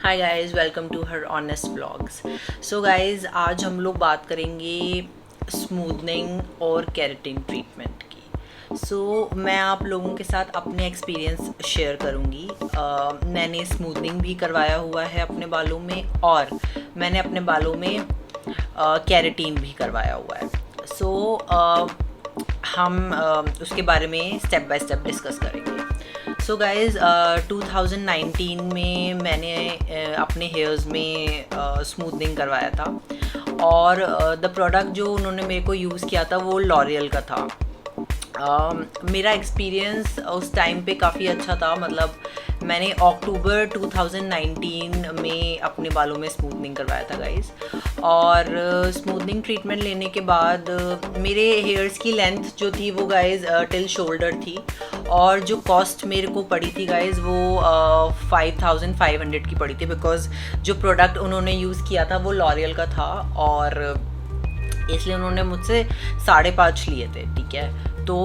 Hi guys, welcome to her honest blogs. So guys, आज हम लोग बात करेंगे स्मूथनिंग और केराटिन ट्रीटमेंट की। मैं आप लोगों के साथ अपने एक्सपीरियंस शेयर करूँगी। मैंने स्मूथनिंग भी करवाया हुआ है अपने बालों में, और मैंने अपने बालों में केराटिन भी करवाया हुआ है। हम उसके बारे में स्टेप बाय स्टेप डिस्कस करेंगे। सो गाइज़, 2019 में मैंने अपने हेयर्स में स्मूथनिंग करवाया था, और द प्रोडक्ट जो उन्होंने मेरे को यूज़ किया था वो लॉरियल का था। मेरा एक्सपीरियंस उस टाइम पे काफ़ी अच्छा था। मतलब मैंने अक्टूबर 2019 में अपने बालों में स्मूथनिंग करवाया था गाइस, और स्मूथनिंग ट्रीटमेंट लेने के बाद मेरे हेयर्स की लेंथ जो थी वो गाइस टिल शोल्डर थी, और जो कॉस्ट मेरे को पड़ी थी गाइस वो 5500 की पड़ी थी, बिकॉज जो प्रोडक्ट उन्होंने यूज़ किया था वो लॉरियल का था, और इसलिए उन्होंने मुझसे 5.5 लिए थे। ठीक है, तो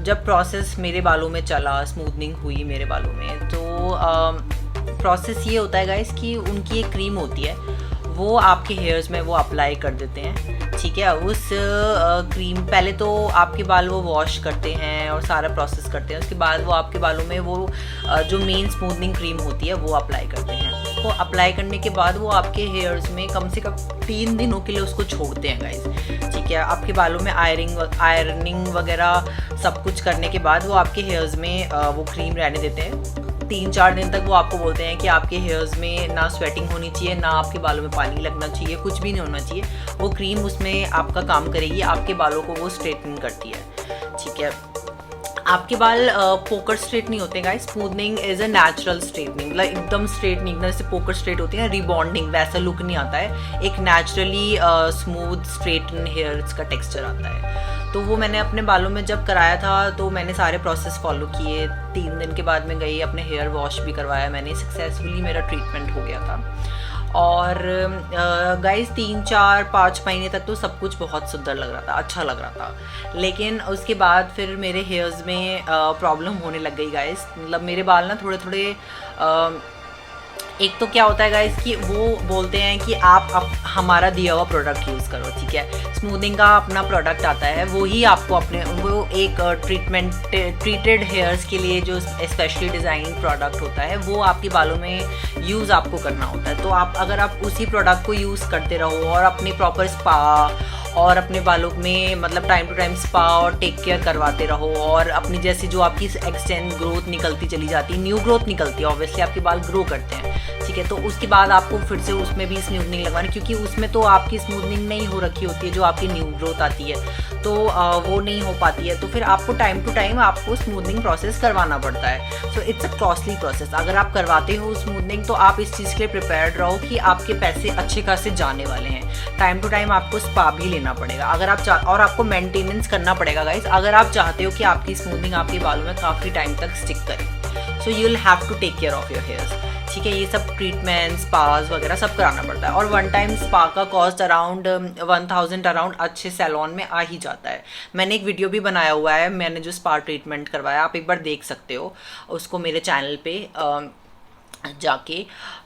जब प्रोसेस मेरे बालों में चला, स्मूथनिंग हुई मेरे बालों में, तो प्रोसेस ये होता है गाइस कि उनकी एक क्रीम होती है, वो आपके हेयर्स में वो अप्लाई कर देते हैं। ठीक है, उस क्रीम पहले तो आपके बाल वो वॉश करते हैं और सारा प्रोसेस करते हैं, उसके बाद वो आपके बालों में वो जो मेन स्मूथनिंग क्रीम होती है वो अप्लाई करते हैं। वो अप्लाई करने के बाद वो आपके हेयर्स में कम से कम 3 दिनों के लिए उसको छोड़ते हैं गाइस। ठीक है, आपके बालों में आयरनिंग वगैरह सब कुछ करने के बाद वो आपके हेयर्स में वो क्रीम रहने देते हैं 3-4 दिन तक। वो आपको बोलते हैं कि आपके हेयर्स में ना स्वेटिंग होनी चाहिए, ना आपके बालों में पानी लगना चाहिए, कुछ भी नहीं होना चाहिए। वो क्रीम उसमें आपका काम करेगी, आपके बालों को वो स्ट्रेटन करती है। ठीक है, आपके बाल पोकर स्ट्रेट नहीं होते guys. Smoothening is a natural straightening, मतलब एकदम स्ट्रेट नहीं, एकदम से पोकर स्ट्रेट होती है, रिबॉन्डिंग वैसा लुक नहीं आता है। एक नेचुरली स्मूथ स्ट्रेटन हेयर्स का टेक्सचर आता है। तो वो मैंने अपने बालों में जब कराया था तो मैंने सारे प्रोसेस फॉलो किए। 3 दिन के बाद मैं गई, अपने हेयर वॉश भी करवाया मैंने, सक्सेसफुली मेरा ट्रीटमेंट हो गया था। और गाइस 3-4-5 महीने तक तो सब कुछ बहुत सुंदर लग रहा था, अच्छा लग रहा था। लेकिन उसके बाद फिर मेरे हेयर्स में प्रॉब्लम होने लग गई गाइस। मतलब मेरे बाल ना थोड़े थोड़े एक तो क्या होता है गाइस कि वो बोलते हैं कि आप हमारा दिया हुआ प्रोडक्ट यूज़ करो। ठीक है, स्मूथिंग का अपना प्रोडक्ट आता है, वो ही आपको अपने उनको एक ट्रीटेड हेयर्स के लिए जो स्पेशली डिज़ाइन प्रोडक्ट होता है वो आपके बालों में यूज़ आपको करना होता है। तो अगर आप उसी प्रोडक्ट को यूज़ करते रहो और अपनी प्रॉपर स्पा और अपने बालों में मतलब टाइम टू टाइम स्पा और टेक केयर करवाते रहो, और अपनी जैसी जो आपकी एक्सटेंड ग्रोथ निकलती चली जाती है, न्यू ग्रोथ निकलती है, ऑब्वियसली आपके बाल ग्रो करते हैं। ठीक है, तो उसके बाद आपको फिर से उसमें भी स्मूथनिंग लगवानी, क्योंकि उसमें तो आपकी स्मूथनिंग नहीं हो रखी होती है, जो आपकी न्यू ग्रोथ आती है तो वो नहीं हो पाती है। तो फिर आपको टाइम टू टाइम आपको स्मूथनिंग प्रोसेस करवाना पड़ता है। So it's a costly process. अगर आप करवाते हो स्मूथनिंग तो आप इस चीज़ के लिए प्रिपेयर्ड रहो कि आपके पैसे अच्छे खासे जाने वाले हैं। टाइम टू टाइम आपको स्पा भी लेना पड़ेगा अगर आप और आपको मेंटेनेंस करना पड़ेगा गाइस, अगर आप चाहते हो कि आपकी स्मूथनिंग आपके बालों में काफ़ी टाइम तक स्टिक करे। So you will have to take care of your hairs. ठीक है, ये सब ट्रीटमेंट स्पाज वगैरह सब कराना पड़ता है, और वन टाइम स्पा का कॉस्ट अराउंड 1000 अराउंड अच्छे सैलून में आ ही जाता है। मैंने एक वीडियो भी बनाया हुआ है, मैंने जो स्पा ट्रीटमेंट करवाया, आप एक बार देख सकते हो उसको मेरे चैनल पे जाके।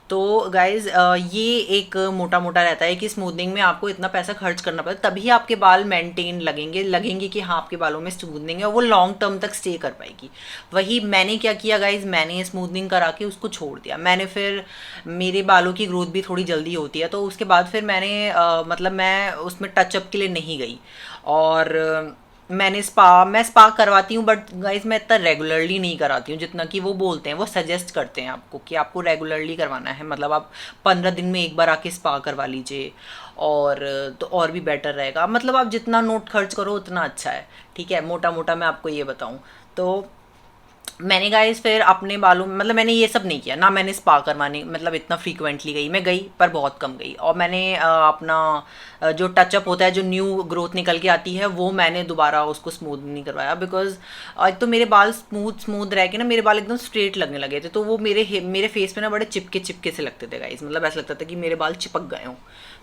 तो गाइज ये एक मोटा मोटा रहता है कि स्मूथनिंग में आपको इतना पैसा खर्च करना पड़ता है, तभी आपके बाल मेंटेन लगेंगे कि हाँ आपके बालों में स्मूथनिंग है, वो लॉन्ग टर्म तक स्टे कर पाएगी। वही मैंने क्या किया गाइज, मैंने स्मूथनिंग करा के उसको छोड़ दिया। मैंने फिर मेरे बालों की ग्रोथ भी थोड़ी जल्दी होती है, तो उसके बाद फिर मैंने मतलब मैं उसमें टचअप के लिए नहीं गई, और मैं स्पा करवाती हूँ, बट गाइज मैं इतना रेगुलरली नहीं कराती हूँ जितना कि वो बोलते हैं। वो सजेस्ट करते हैं आपको कि आपको रेगुलरली करवाना है, मतलब आप 15 दिन में एक बार आके स्पा करवा लीजिए, और तो और भी बेटर रहेगा। मतलब आप जितना नोट खर्च करो उतना अच्छा है। ठीक है, मोटा मोटा मैं आपको ये बताऊँ तो मैंने गाइस फिर अपने बालों में मतलब मैंने ये सब नहीं किया ना। मैंने स्पा करवाने मतलब इतना फ्रीक्वेंटली गई, मैं गई पर बहुत कम गई, और मैंने अपना जो टचअप होता है, जो न्यू ग्रोथ निकल के आती है, वो मैंने दोबारा उसको स्मूथ नहीं करवाया। बिकॉज एक तो मेरे बाल स्मूथ रह के ना मेरे बाल एकदम स्ट्रेट लगने लगे थे, तो वो मेरे फेस पे ना बड़े चिपके चिपके से लगते थे गाइस। मतलब ऐसा लगता था कि मेरे बाल चिपक गए हों।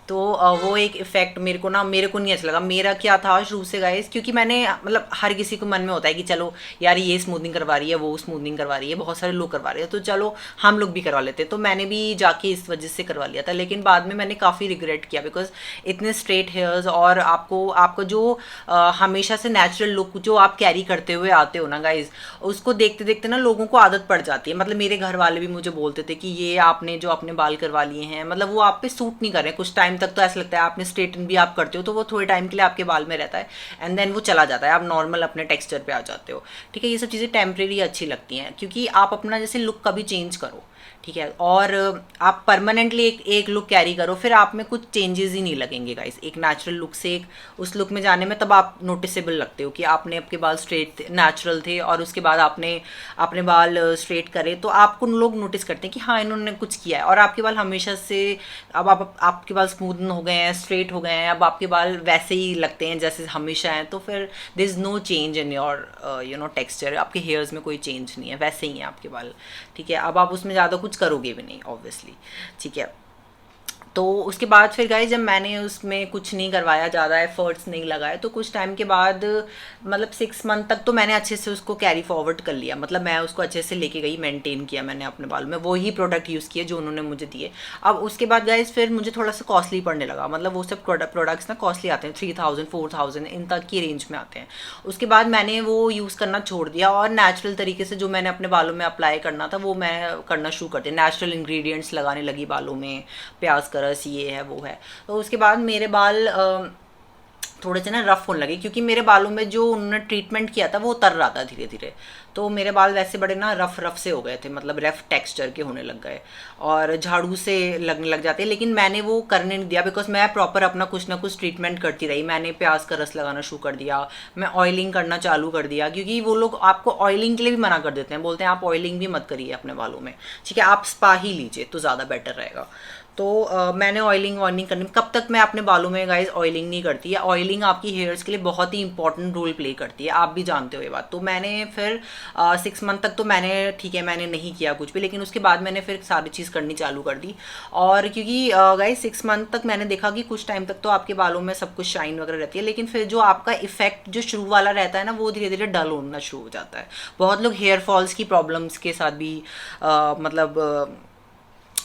तो वो एक इफेक्ट मेरे को नहीं अच्छा लगा। मेरा क्या था शुरू से गाइस, क्योंकि मैंने मतलब हर किसी को मन में होता है कि चलो यार ये स्मूथनिंग करवा रही है, वो स्मूथनिंग करवा रही है, बहुत सारे लोग करवा रहे हैं, तो चलो हम लोग भी करवा लेते हैं। तो मैंने भी जाके इस वजह से करवा लिया था, लेकिन बाद में मैंने काफ़ी रिग्रेट किया, बिकॉज इतने स्ट्रेट हेयर्स और आपको जो हमेशा से नेचुरल लुक जो आप कैरी करते हुए आते हो ना गाइज, उसको देखते देखते ना लोगों को आदत पड़ जाती है। मतलब मेरे घर वाले भी मुझे बोलते थे कि ये आपने जो अपने बाल करवा लिए हैं, मतलब वो आप पे सूट नहीं कर रहे हैं। कुछ टाइम तक तो ऐसा लगता है, आपने स्ट्रेटन भी आप करते हो तो वो थोड़े टाइम के लिए आपके बाल में रहता है, एंड देन वो चला जाता है, आप नॉर्मल अपने टेक्सचर पे आ जाते हो। ठीक है, ये सब चीज़ें टेम्परेरी अच्छी लगती हैं, क्योंकि आप अपना जैसे लुक कभी चेंज करो, ठीक है, और आप परमानेंटली एक लुक कैरी करो, फिर आप में कुछ चेंजेस ही नहीं लगेंगे गाइस। एक नेचुरल लुक से एक उस लुक में जाने में तब आप नोटिसेबल लगते हो कि आपने आपके बाल स्ट्रेट नेचुरल थे और उसके बाद आपने अपने बाल स्ट्रेट करे, तो आपको लोग नोटिस करते हैं कि हाँ इन्होंने कुछ किया है। और आपके बाल हमेशा से अब आपके बाल स्मूथ हो गए हैं, स्ट्रेट हो गए हैं, अब आपके बाल वैसे ही लगते हैं जैसे हमेशा हैं, तो फिर there is no change in your texture, आपके हेयर्स में कोई चेंज नहीं है, वैसे ही हैं आपके बाल। ठीक है, अब आप उसमें ज़्यादा कुछ करोगे भी नहीं ऑब्वियसली। ठीक है, तो उसके बाद फिर गाइस जब मैंने उसमें कुछ नहीं करवाया, ज़्यादा एफर्ट्स नहीं लगाए, तो कुछ टाइम के बाद मतलब 6 मंथ तक तो मैंने अच्छे से उसको कैरी फॉरवर्ड कर लिया। मतलब मैं उसको अच्छे से लेके गई, मेंटेन किया मैंने अपने बालों में, वही प्रोडक्ट यूज़ किए जो उन्होंने मुझे दिए। अब उसके बाद गाइस फिर मुझे थोड़ा सा कॉस्टली पड़ने लगा, मतलब वो सब प्रोडक्ट्स ना कॉस्टली आते हैं, 3000 4000 इन तक की रेंज में आते हैं। उसके बाद मैंने वो यूज़ करना छोड़ दिया और नेचुरल तरीके से जो मैंने अपने बालों में अप्लाई करना था वो मैं करना शुरू कर दिया। नेचुरल इंग्रेडिएंट्स लगाने लगी बालों में, प्याज का रस, ये है वो है। तो उसके बाद मेरे बाल थोड़े से ना रफ होने लगे, क्योंकि मेरे बालों में जो उन्होंने ट्रीटमेंट किया था वो उतर रहा था धीरे धीरे, तो मेरे बाल वैसे बड़े ना रफ से हो गए थे, मतलब रफ टेक्सचर के होने लग गए और झाड़ू से लगने लग जाते। लेकिन मैंने वो करने नहीं दिया, बिकॉज मैं प्रॉपर अपना कुछ ना कुछ ट्रीटमेंट करती रही। मैंने प्याज का रस लगाना शुरू कर दिया, मैं ऑयलिंग करना चालू कर दिया, क्योंकि वो लोग आपको ऑयलिंग के लिए भी मना कर देते हैं, बोलते हैं आप ऑयलिंग भी मत करिए अपने बालों में, ठीक है, आप स्पा ही लीजिए तो ज़्यादा बेटर रहेगा। तो मैंने ऑयलिंग वॉर्निंग करनी, कब तक मैं अपने बालों में गाइज ऑयलिंग नहीं करती है। ऑयलिंग आपकी हेयर्स के लिए बहुत ही इंपॉर्टेंट रोल प्ले करती है, आप भी जानते हो ये बात। तो मैंने फिर 6 मंथ तक तो मैंने, ठीक है, मैंने नहीं किया कुछ भी, लेकिन उसके बाद मैंने फिर सारी चीज़ करनी चालू कर दी। और क्योंकि गाइज 6 मंथ तक मैंने देखा कि कुछ टाइम तक तो आपके बालों में सब कुछ शाइन वगैरह रहती है, लेकिन फिर जो आपका इफेक्ट जो शुरू वाला रहता है ना, वो धीरे धीरे डल होना शुरू हो जाता है। बहुत लोग हेयर फॉल्स की प्रॉब्लम्स के साथ भी मतलब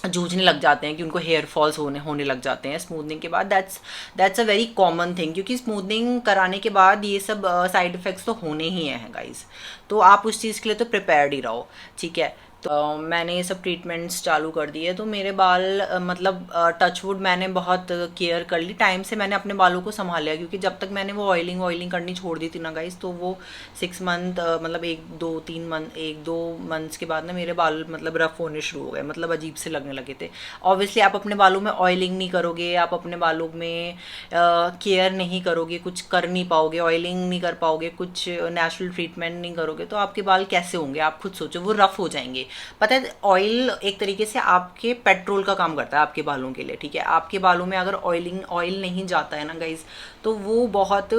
जूझने लग जाते हैं कि उनको हेयर फॉल्स होने लग जाते हैं स्मूथनिंग के बाद। That's a very common thing, क्योंकि स्मूथनिंग कराने के बाद ये सब साइड इफ़ेक्ट्स तो होने ही हैं गाइस, तो आप उस चीज़ के लिए तो प्रिपेयर्ड ही रहो। ठीक है, तो मैंने ये सब ट्रीटमेंट्स चालू कर दिए, तो मेरे बाल मतलब टचवुड मैंने बहुत केयर कर ली, टाइम से मैंने अपने बालों को संभाल लिया। क्योंकि जब तक मैंने वो ऑयलिंग करनी छोड़ दी थी ना गाइस, तो वो 6 मंथ मतलब 1-2 मंथ्स के बाद ना मेरे बाल मतलब रफ होने शुरू हो गए, मतलब अजीब से लगने लगे थे। ऑब्वियसली आप अपने बालों में ऑयलिंग नहीं करोगे, आप अपने बालों में केयर नहीं करोगे, कुछ कर नहीं पाओगे, ऑयलिंग नहीं कर पाओगे, कुछ नेचुरल ट्रीटमेंट नहीं करोगे, तो आपके बाल कैसे होंगे? आप खुद सोचो, वो रफ हो जाएंगे। पता है, ऑयल एक तरीके से आपके पेट्रोल का काम करता है आपके बालों के लिए। ठीक है, आपके बालों में अगर ऑयल नहीं जाता है ना गाइज, तो वो बहुत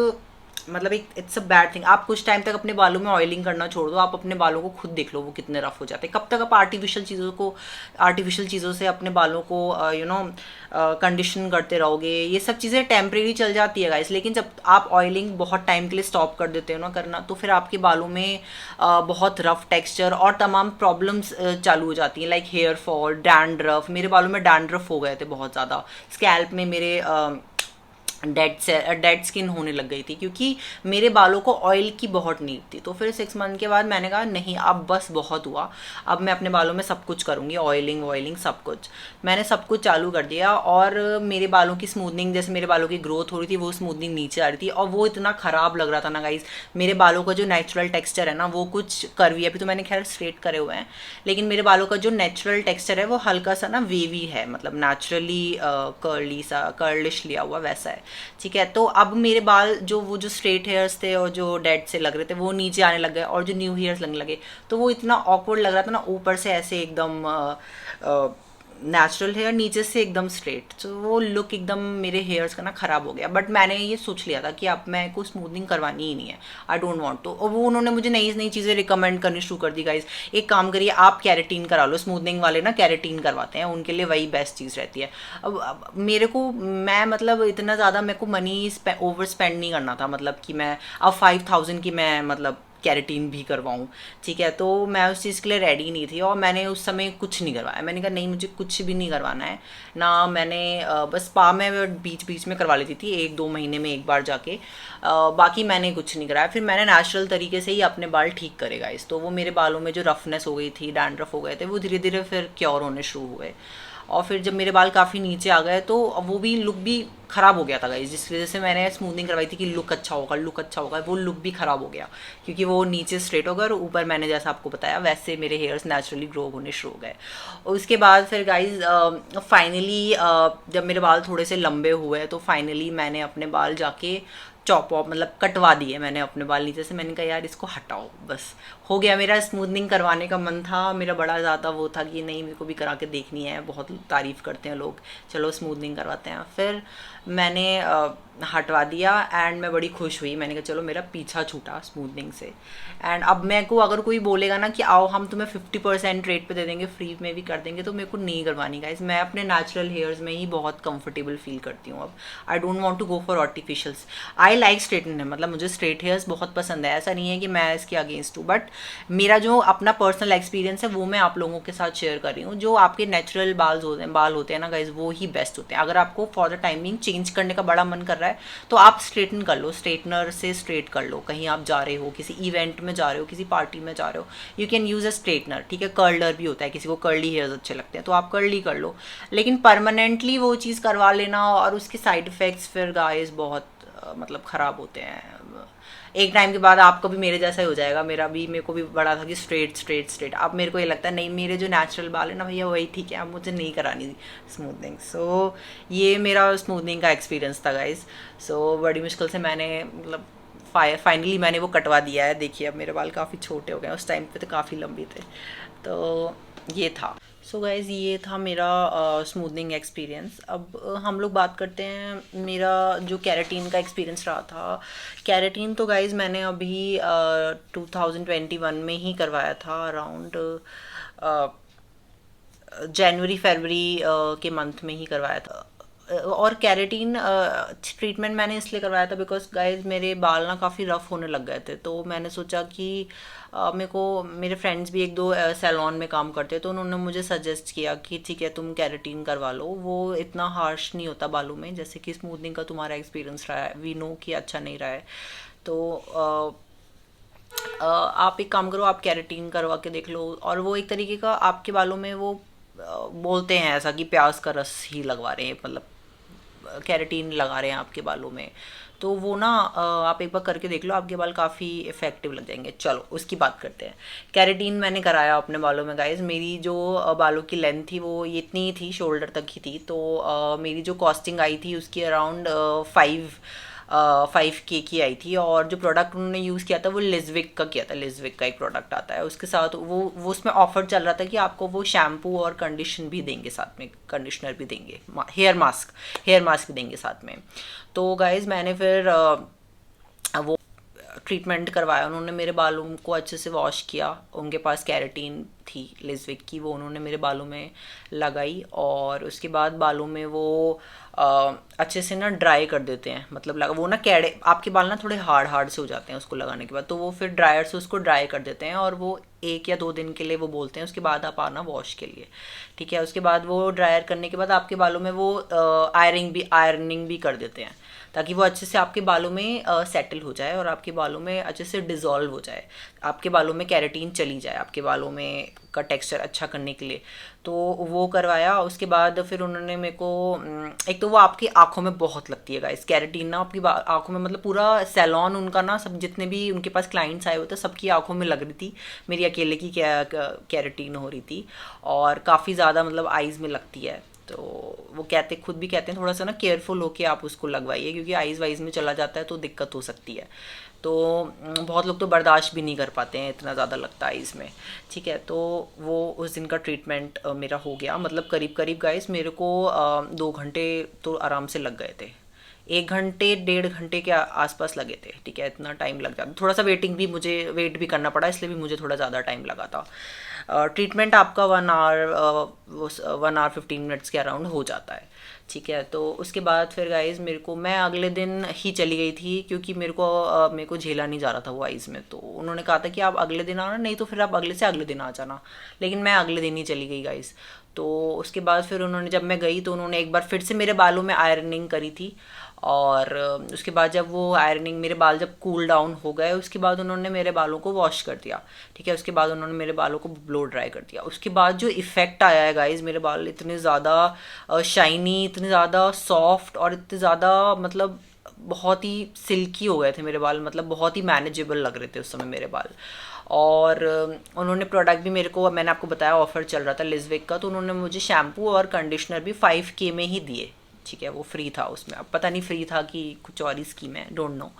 मतलब एक इट्स अ बैड थिंग। आप कुछ टाइम तक अपने बालों में ऑयलिंग करना छोड़ दो, आप अपने बालों को खुद देख लो वो कितने रफ हो जाते हैं। कब तक आप आर्टिफिशियल चीज़ों से अपने बालों को कंडीशन करते रहोगे? ये सब चीज़ें टेम्परेरी चल जाती है गाइस, लेकिन जब आप ऑयलिंग बहुत टाइम के लिए स्टॉप कर देते हो ना करना, तो फिर आपके बालों में बहुत रफ टेक्सचर और तमाम प्रॉब्लम्स चालू हो जाती हैं, लाइक हेयर फॉल, डैंड्रफ। मेरे बालों में डैंड्रफ हो गए थे बहुत ज़्यादा, स्कैल्प में मेरे डेड स्किन होने लग गई थी, क्योंकि मेरे बालों को ऑयल की बहुत नीड थी। तो फिर 6 मंथ के बाद मैंने कहा नहीं, अब बस बहुत हुआ, अब मैं अपने बालों में सब कुछ करूँगी, ऑयलिंग सब कुछ। मैंने सब कुछ चालू कर दिया और मेरे बालों की स्मूथनिंग, जैसे मेरे बालों की ग्रोथ हो रही थी, वो स्मूथनिंग नीचे आ रही थी, और वो इतना ख़राब लग रहा था ना गाइज। मेरे बालों का जो नेचुरल टेक्स्चर है ना, वो कुछ कर्वी, अभी तो मैंने खैर स्ट्रेट करे हुए हैं, लेकिन मेरे बालों का जो नेचुरल टेक्स्चर है वो हल्का सा ना वेवी है, मतलब नेचुरली कर्लिश लिया हुआ वैसा है। ठीक है, तो अब मेरे बाल वो जो स्ट्रेट हेयर्स थे और जो डेड से लग रहे थे वो नीचे आने लग गए, और जो न्यू हेयर्स लगने लगे, तो वो इतना ऑकवर्ड लग रहा था ना, ऊपर से ऐसे एकदम नेचुरल हेयर, नीचे से एकदम स्ट्रेट, तो वो लुक एकदम मेरे हेयर्स का ना ख़राब हो गया। बट मैंने ये सोच लिया था कि अब मैं को स्मूथनिंग करवानी ही नहीं है, आई डोंट वांट टू। और वो उन्होंने मुझे नई चीज़ें रिकमेंड करनी शुरू कर दी गाइज। एक काम करिए, आप कैरेटीन करा लो, स्मूथनिंग वाले ना कैरेटीन करवाते हैं, उनके लिए वही बेस्ट चीज़ रहती है। अब मेरे को, मैं मतलब इतना ज़्यादा मेरे को मनी ओवर स्पेंड नहीं करना था, मतलब कि मैं अब 5000 की मैं मतलब कैरेटीन भी करवाऊँ, ठीक है। तो मैं उस चीज़ के लिए रेडी नहीं थी और मैंने उस समय कुछ नहीं करवाया। मैंने कहा नहीं, मुझे कुछ भी नहीं करवाना है ना। मैंने बस स्पा में बीच बीच में करवा लेती थी, 1-2 महीने में एक बार जाके, बाकी मैंने कुछ नहीं कराया। फिर मैंने नेचुरल तरीके से ही अपने बाल ठीक करे गाइस। तो वो मेरे बालों में जो रफनेस हो गई थी, डैंड्रफ हो गए थे, वो धीरे धीरे फिर क्योर होने शुरू हुए। और फिर जब मेरे बाल काफ़ी नीचे आ गए तो वो भी लुक भी ख़राब हो गया था गाइस, जिस वजह से मैंने स्मूथनिंग करवाई थी कि लुक अच्छा होगा, लुक अच्छा होगा। वो लुक भी ख़राब हो गया क्योंकि वो नीचे स्ट्रेट हो गया और ऊपर मैंने जैसा आपको बताया वैसे मेरे हेयर्स नेचुरली ग्रो होने शुरू हो गए। और उसके बाद फिर गाइस फाइनली जब मेरे बाल थोड़े से लंबे हुए तो फाइनली मैंने अपने बाल जाके चॉप ऑफ मतलब कटवा दिए मैंने अपने बाल नीचे से। मैंने कहा यार इसको हटाओ, बस हो गया। मेरा स्मूथनिंग करवाने का मन था, मेरा बड़ा ज़्यादा वो था कि नहीं मेरे को भी करा के देखनी है, बहुत तारीफ़ करते हैं लोग, चलो स्मूथनिंग करवाते हैं। फिर मैंने हटवा दिया एंड मैं बड़ी खुश हुई। मैंने कहा चलो मेरा पीछा छूटा स्मूथनिंग से। एंड अब मेरे को अगर कोई बोलेगा ना कि आओ हम तुम्हें 50% रेट पे दे देंगे, फ्री में भी कर देंगे, तो मेरे को नहीं करवानी गाइस। मैं अपने नेचुरल हेयर्स में ही बहुत कंफर्टेबल फील करती हूँ अब। I don't want to go for artificials. I like straighten है, मतलब मुझे स्ट्रेट हेयर्स बहुत पसंद है, ऐसा नहीं है कि मैं इसके अगेंस्ट हूँ, बट मेरा जो अपना पर्सनल एक्सपीरियंस है वो मैं आप लोगों के साथ शेयर कर रही हूँ। जो आपके नेचुरल बाल होते हैं ना गाइज, वो ही बेस्ट होते हैं। अगर आपको फॉर द टाइमिंग चेंज करने का बड़ा मन कर रहा है तो आप स्ट्रेटन कर लो, स्ट्रेटनर से स्ट्रेट कर लो। कहीं आप जा रहे हो, किसी इवेंट में जा रहे हो, किसी पार्टी में जा रहे हो, you can use a straightener, ठीक है। कर्लर भी होता है, किसी को कर्ली हेयर्स अच्छे लगते हैं तो आप कर्ली कर लो, लेकिन परमानेंटली वो चीज़ करवा लेना और उसके साइड इफ़ेक्ट्स फिर गाइज बहुत मतलब ख़राब होते हैं। एक टाइम के बाद आपको भी मेरे जैसा ही हो जाएगा। मेरे को भी बड़ा था कि स्ट्रेट स्ट्रेट स्ट्रेट। अब मेरे को ये लगता है नहीं, मेरे जो नेचुरल बाल है ना भैया वही ठीक है, अब मुझे नहीं करानी स्मूथनिंग। सो ये मेरा स्मूथनिंग का एक्सपीरियंस था गाइज। सो बड़ी मुश्किल से मैंने मतलब फाइनली मैंने वो कटवा दिया है। देखिए अब मेरे बाल काफ़ी छोटे हो गए, उस टाइम पे तो काफ़ी लंबे थे। तो ये था। सो गाइज़ ये था मेरा स्मूथनिंग एक्सपीरियंस। अब हम लोग बात करते हैं मेरा जो कैरेटीन का एक्सपीरियंस रहा था। कैरेटीन तो गाइज़ मैंने अभी 2021 में ही करवाया था, अराउंड जनवरी फरवरी के मंथ में ही करवाया था। और कैरेटीन ट्रीटमेंट मैंने इसलिए करवाया था बिकॉज गाइज मेरे बाल ना काफ़ी रफ़ होने लग गए थे। तो मैंने सोचा कि मेरे को मेरे फ्रेंड्स भी 1-2 सैलॉन में काम करते हैं, तो उन्होंने मुझे सजेस्ट किया कि ठीक है तुम कैरेटीन करवा लो, वो इतना हार्श नहीं होता बालों में जैसे कि स्मूथनिंग का तुम्हारा एक्सपीरियंस रहा है, वी नो कि अच्छा नहीं रहा है। तो आप एक काम करो, आप कैरेटीन करवा के देख लो। और वो एक तरीके का आपके बालों में वो बोलते हैं ऐसा कि प्याज का रस ही लगवा रहे हैं, मतलब कैरेटीन लगा रहे हैं आपके बालों में। तो वो ना आप एक बार करके देख लो, आपके बाल काफ़ी इफेक्टिव लग जाएंगे। चलो उसकी बात करते हैं। कैरेटीन मैंने कराया अपने बालों में गाइज। मेरी जो बालों की लेंथ थी वो ये इतनी ही थी, शोल्डर तक ही थी। तो मेरी जो कॉस्टिंग आई थी उसकी अराउंड 5K की आई थी। और जो प्रोडक्ट उन्होंने यूज़ किया था वो लिजविक का किया था। लिजविक का एक प्रोडक्ट आता है, उसके साथ वो उसमें ऑफर चल रहा था कि आपको वो शैम्पू और कंडीशन भी देंगे साथ में, कंडीशनर भी देंगे, हेयर मास्क भी देंगे साथ में। तो गाइज मैंने फिर वो ट्रीटमेंट करवाया। उन्होंने मेरे बालों को अच्छे से वॉश किया, उनके पास कैरेटीन थी लिजविक की, वो उन्होंने मेरे बालों में लगाई। और उसके बाद बालों में वो अच्छे से ना ड्राई कर देते हैं, मतलब लगा वो ना कैड़े, आपके बाल ना थोड़े हार्ड से हो जाते हैं उसको लगाने के बाद, तो वो फिर ड्रायर से उसको ड्राई कर देते हैं। और वो 1 या 2 दिन के लिए वो बोलते हैं, उसके बाद आप आना वॉश के लिए, ठीक है। उसके बाद वो ड्रायर करने के बाद आपके बालों में वो आयरनिंग भी कर देते हैं, ताकि वो अच्छे से आपके बालों में सेटल हो जाए और आपके बालों में अच्छे से डिज़ोल्व हो जाए, आपके बालों में कैरेटीन चली जाए, आपके बालों में का टेक्सचर अच्छा करने के लिए। तो वो करवाया। उसके बाद फिर उन्होंने मेरे को एक तो वो आपकी आंखों में बहुत लगती है गाइस, कैरेटीन ना आपकी आंखों में, मतलब पूरा सैलॉन उनका ना, सब जितने भी उनके पास क्लाइंट्स आए हुए थे सबकी आंखों में लग रही थी। मेरी अकेले की कैरेटीन हो रही थी और काफ़ी ज़्यादा मतलब आईज़ में लगती है। तो वो खुद भी कहते हैं थोड़ा सा ना केयरफुल होके आप उसको लगवाइए, क्योंकि आइज़ वाइज में चला जाता है तो दिक्कत हो सकती है। तो बहुत लोग तो बर्दाश्त भी नहीं कर पाते हैं, इतना ज़्यादा लगता है आइज़ में, ठीक है। तो वो उस दिन का ट्रीटमेंट मेरा हो गया, मतलब करीब करीब गाइस मेरे को 2 घंटे तो आराम से लग गए थे, 1 घंटे 1.5 घंटे के आसपास लगे थे, ठीक है। इतना टाइम लग जाता, थोड़ा सा वेट भी करना पड़ा, इसलिए भी मुझे थोड़ा ज़्यादा टाइम लगा था। ट्रीटमेंट आपका 1 आवर 15 मिनट्स के अराउंड हो जाता है, ठीक है। तो उसके बाद फिर गाइज मैं अगले दिन ही चली गई थी, क्योंकि मेरे को झेला नहीं जा रहा था वो आइज़ में। तो उन्होंने कहा था कि आप अगले दिन आना, नहीं तो फिर आप अगले से अगले दिन आ जाना, लेकिन मैं अगले दिन ही चली गई गाइज। तो उसके बाद फिर उन्होंने, जब मैं गई तो उन्होंने एक बार फिर से मेरे बालों में आयरनिंग करी थी। और उसके बाद जब वो आयरनिंग, मेरे बाल जब कूल डाउन हो गए, उसके बाद उन्होंने मेरे बालों को वॉश कर दिया, ठीक है। उसके बाद उन्होंने मेरे बालों को ब्लो ड्राई कर दिया। उसके बाद जो इफ़ेक्ट आया है गाइज, मेरे बाल इतने ज़्यादा शाइनी, इतने ज़्यादा सॉफ्ट और इतने ज़्यादा मतलब बहुत ही सिल्की हो गए थे मेरे बाल, मतलब बहुत ही मैनेजेबल लग रहे थे उस समय मेरे बाल। और उन्होंने प्रोडक्ट भी मेरे को, मैंने आपको बताया ऑफ़र चल रहा था लिजविक का, तो उन्होंने मुझे शैम्पू और कंडीशनर भी 5K में ही दिए, ठीक है। वो फ्री था उसमें, अब पता नहीं फ्री था कि कुछ और ही स्कीम है, डोंट नो।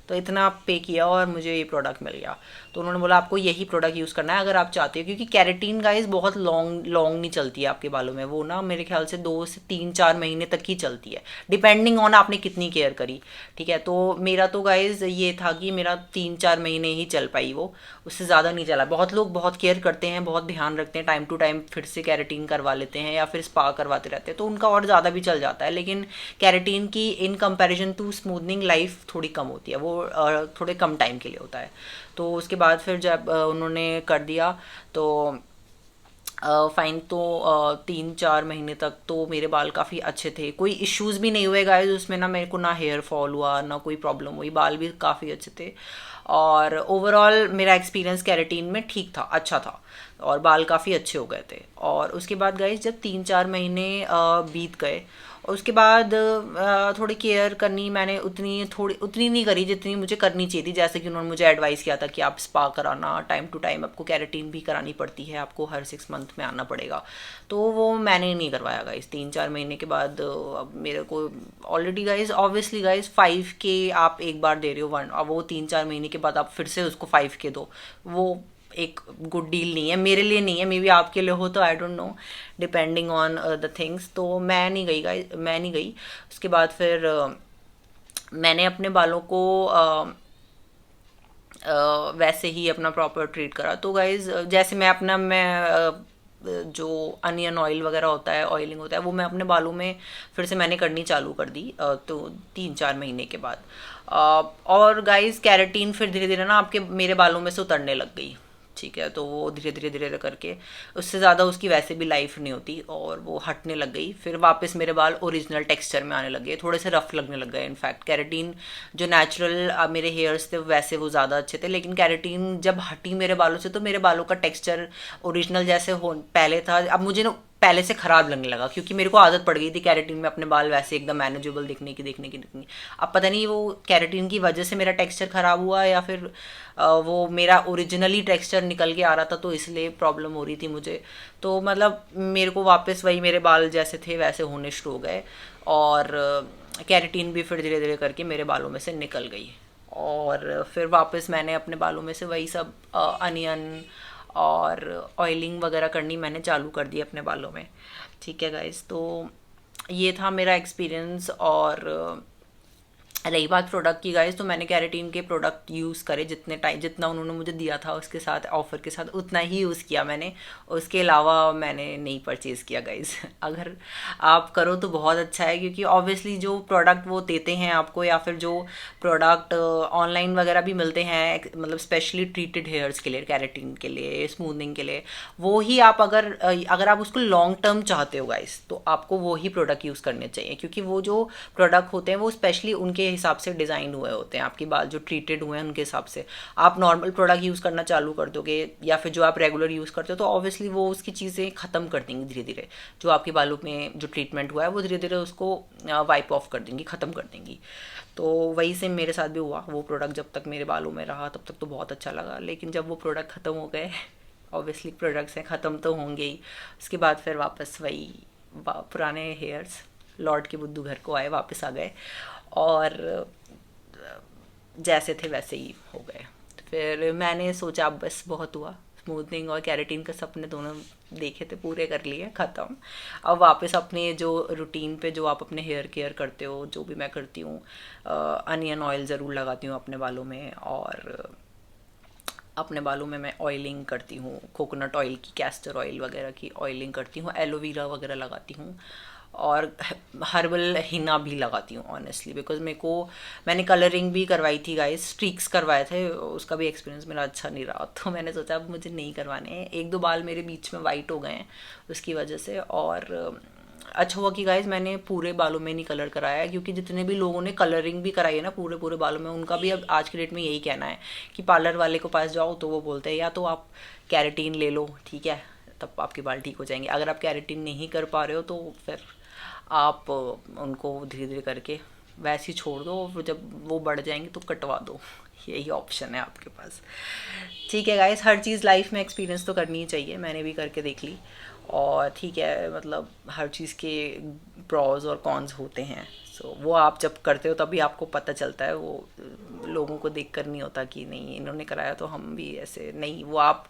तो इतना पे किया और मुझे ये प्रोडक्ट मिल गया। तो उन्होंने बोला आपको यही प्रोडक्ट यूज़ करना है अगर आप चाहते हो, क्योंकि कैरेटीन गाइस बहुत लॉन्ग नहीं चलती है आपके बालों में, वो ना मेरे ख्याल से 2 से 3-4 महीने तक ही चलती है, डिपेंडिंग ऑन आपने कितनी केयर करी, ठीक है। तो मेरा तो गाइस ये था कि मेरा 3-4 महीने ही चल पाई वो, उससे ज़्यादा नहीं चला। बहुत लोग बहुत केयर करते हैं, बहुत ध्यान रखते हैं, टाइम टू टाइम फिर से कैरेटीन करवा लेते हैं या फिर स्पा करवाते रहते हैं, तो उनका और ज़्यादा भी चल जाता है। लेकिन कैरेटीन की in comparison to smoothening life थोड़ी कम होती है, वो थोड़े कम टाइम के लिए होता है। तो उसके बाद फिर जब उन्होंने कर दिया तो फाइन, तो 3-4 महीने तक तो मेरे बाल काफ़ी अच्छे थे, कोई इश्यूज़ भी नहीं हुए गाइस उसमें, ना मेरे को ना हेयर फॉल हुआ, ना कोई प्रॉब्लम हुई, बाल भी काफ़ी अच्छे थे। और ओवरऑल मेरा एक्सपीरियंस कैरेटीन में ठीक था, अच्छा था, और बाल काफ़ी अच्छे हो गए थे। और उसके बाद गाइस जब 3-4 महीने बीत गए, और उसके बाद थोड़ी केयर करनी मैंने उतनी नहीं करी जितनी मुझे करनी चाहिए थी। जैसे कि उन्होंने मुझे एडवाइस किया था कि आप स्पा कराना, टाइम टू टाइम आपको कैरेटीन भी करानी पड़ती है, आपको हर 6 मंथ में आना पड़ेगा। तो वो मैंने नहीं करवाया गाइस। 3-4 महीने के बाद अब मेरे को already guys, obviously guys 5K आप एक बार दे रहे हो, अब वो 3-4 महीने के बाद आप फिर से उसको 5K दो, वो एक गुड डील नहीं है, मेरे लिए नहीं है, मे बी आपके लिए हो, तो I don't know, depending on the things. तो मैं नहीं गई गाइस, मैं नहीं गई। उसके बाद फिर मैंने अपने बालों को वैसे ही अपना प्रॉपर ट्रीट करा। तो गाइज जैसे जो अनियन ऑयल वगैरह होता है, ऑयलिंग होता है, वो मैं अपने बालों में फिर से मैंने करनी चालू कर दी, तो 3-4 महीने के बाद। और गाइज कैरेटीन फिर धीरे धीरे ना आपके मेरे बालों में से उतरने लग गई, ठीक है। तो वो धीरे धीरे धीरे करके, उससे ज़्यादा उसकी वैसे भी लाइफ नहीं होती, और वो हटने लग गई। फिर वापस मेरे बाल ओरिजिनल टेक्सचर में आने लगे, थोड़े से रफ लगने लग गए। इनफैक्ट कैरेटीन जो नेचुरल मेरे हेयर्स थे वैसे वो ज़्यादा अच्छे थे, लेकिन कैरेटीन जब हटी मेरे बालों से तो मेरे बालों का टेक्सचर ओरिजिनल जैसे हो पहले था, अब मुझे ना पहले से ख़राब लगने लगा, क्योंकि मेरे को आदत पड़ गई थी कैरेटीन में अपने बाल वैसे एकदम मैनेजेबल दिखने की। अब पता नहीं वो कैरेटीन की वजह से मेरा टेक्सचर ख़राब हुआ या फिर वो मेरा ओरिजिनली टेक्सचर निकल के आ रहा था, तो इसलिए प्रॉब्लम हो रही थी मुझे। तो मतलब मेरे को वापस वही मेरे बाल जैसे थे वैसे होने शुरू हो गए, और कैरेटीन भी फिर धीरे धीरे करके मेरे बालों में से निकल गई। और फिर वापस मैंने अपने बालों में से वही सब अनियन और ऑयलिंग वगैरह करनी मैंने चालू कर दी अपने बालों में, ठीक है गाइस। तो ये था मेरा एक्सपीरियंस। और रही बात प्रोडक्ट की गाइस, तो मैंने कैरेटीन के प्रोडक्ट यूज़ करे जितना उन्होंने मुझे दिया था उसके साथ, ऑफ़र के साथ, उतना ही यूज़ किया मैंने। उसके अलावा मैंने नहीं परचेज़ किया गाइस। अगर आप करो तो बहुत अच्छा है, क्योंकि ऑब्वियसली जो प्रोडक्ट वो देते हैं आपको, या फिर जो प्रोडक्ट ऑनलाइन वगैरह भी मिलते हैं, मतलब स्पेशली ट्रीटेड हेयर्स के लिए, कैरेटीन के लिए, स्मूथनिंग के लिए, वो ही आप अगर आप उसको लॉन्ग टर्म चाहते हो गाइस, तो आपको वो ही प्रोडक्ट यूज़ करने चाहिए, क्योंकि वो जो प्रोडक्ट होते हैं वो स्पेशली उनके हिसाब से डिज़ाइन हुए होते हैं, आपके बाल जो ट्रीटेड हुए हैं उनके हिसाब से। आप नॉर्मल प्रोडक्ट यूज़ करना चालू कर दोगे, या फिर जो आप रेगुलर यूज़ करते हो, तो ऑब्वियसली वो उसकी चीज़ें ख़त्म कर देंगी धीरे धीरे। जो आपके बालों में जो ट्रीटमेंट हुआ है वो धीरे धीरे उसको वाइप ऑफ कर देंगी, ख़त्म कर देंगी। तो वही से मेरे साथ भी हुआ। वो प्रोडक्ट जब तक मेरे बालों में रहा तब तक तो बहुत अच्छा लगा, लेकिन जब वो प्रोडक्ट ख़त्म हो गए, ऑब्वियसली प्रोडक्ट्स हैं, ख़त्म तो होंगे ही, उसके बाद फिर वापस वही पुराने हेयर्स लौट के बुद्धू घर को आए, वापस आ गए, और जैसे थे वैसे ही हो गए। तो फिर मैंने सोचा अब बस बहुत हुआ, स्मूथनिंग और कैरेटीन के सपने दोनों देखे थे, पूरे कर लिए, ख़त्म। अब वापस अपने जो रूटीन पे जो आप अपने हेयर केयर करते हो, जो भी मैं करती हूँ, अनियन ऑयल ज़रूर लगाती हूँ अपने बालों में, और अपने बालों में मैं ऑयलिंग करती हूँ, कोकोनट ऑयल की, कैस्टर ऑयल वगैरह की ऑयलिंग करती हूँ, एलोवेरा वगैरह लगाती हूँ, और हर्बल हिना भी लगाती हूँ ऑनेस्टली, बिकॉज मैंने कलरिंग भी करवाई थी गाइस, स्ट्रीक्स करवाए थे, उसका भी एक्सपीरियंस मेरा अच्छा नहीं रहा, तो मैंने सोचा अब मुझे नहीं करवाने हैं। एक दो बाल मेरे बीच में वाइट हो गए हैं उसकी वजह से, और अच्छा हुआ कि गाइज मैंने पूरे बालों में नहीं कलर कराया है, क्योंकि जितने भी लोगों ने कलरिंग भी कराई है ना पूरे पूरे बालों में, उनका भी अब आज के डेट में यही कहना है कि पार्लर वाले को पास जाओ तो वो बोलते हैं या तो आप कैरेटीन ले लो, ठीक है, तब आपके बाल ठीक हो जाएंगे। अगर आप कैरेटीन नहीं कर पा रहे हो तो फिर आप उनको धीरे धीरे करके वैसे ही छोड़ दो, फिर जब वो बढ़ जाएंगे तो कटवा दो, यही ऑप्शन है आपके पास। ठीक है गाइस, हर चीज़ लाइफ में एक्सपीरियंस तो करनी ही चाहिए, मैंने भी करके देख ली, और ठीक है, मतलब हर चीज़ के प्रॉज और कॉन्स होते हैं। सो वो आप जब करते हो तभी आपको पता चलता है, वो लोगों को देख कर नहीं होता कि नहीं इन्होंने कराया तो हम भी ऐसे नहीं, वो आप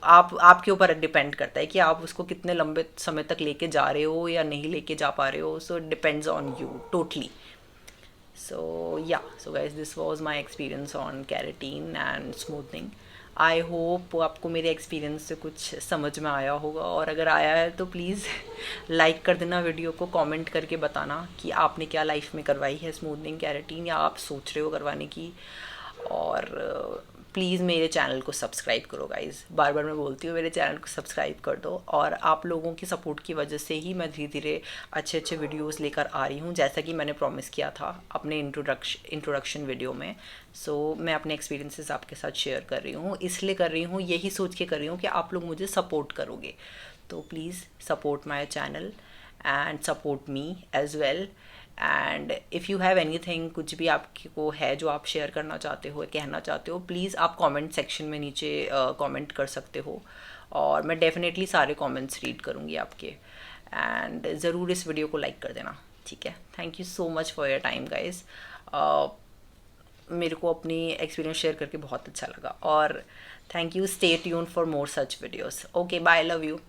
आपके ऊपर डिपेंड करता है कि आप उसको कितने लंबे समय तक लेके जा रहे हो या नहीं लेके जा पा रहे हो। So it depends on you totally. So yeah, so guys, this was my experience on keratin and smoothing. I hope आपको मेरे एक्सपीरियंस से कुछ समझ में आया होगा, और अगर आया है तो प्लीज़ लाइक कर देना वीडियो को, कमेंट करके बताना कि आपने क्या लाइफ में करवाई है स्मूथनिंग, केराटिन, या आप सोच रहे हो करवाने की। और प्लीज़ मेरे चैनल को सब्सक्राइब करो गाइज़, बार बार मैं बोलती हूँ मेरे चैनल को सब्सक्राइब कर दो, और आप लोगों की सपोर्ट की वजह से ही मैं धीरे धीरे अच्छे अच्छे वीडियोस लेकर आ रही हूँ, जैसा कि मैंने प्रॉमिस किया था अपने इंट्रोडक्शन वीडियो में। सो मैं अपने एक्सपीरियंसेस आपके साथ शेयर कर रही हूँ, इसलिए कर रही हूँ, यही सोच के कर रही हूँ कि आप लोग मुझे सपोर्ट करोगे। तो please support my channel and support me as well. And if you have anything, कुछ भी आपको है जो आप शेयर करना चाहते हो, कहना चाहते हो, प्लीज़ आप कमेंट सेक्शन में नीचे कमेंट कर सकते हो, और मैं डेफिनेटली सारे कमेंट्स रीड करूँगी आपके। एंड ज़रूर इस वीडियो को लाइक कर देना, ठीक है। Thank you so much for your time guys. मेरे को अपनी एक्सपीरियंस शेयर करके बहुत अच्छा लगा, और thank you, stay tuned for more such videos. Okay, bye, love you.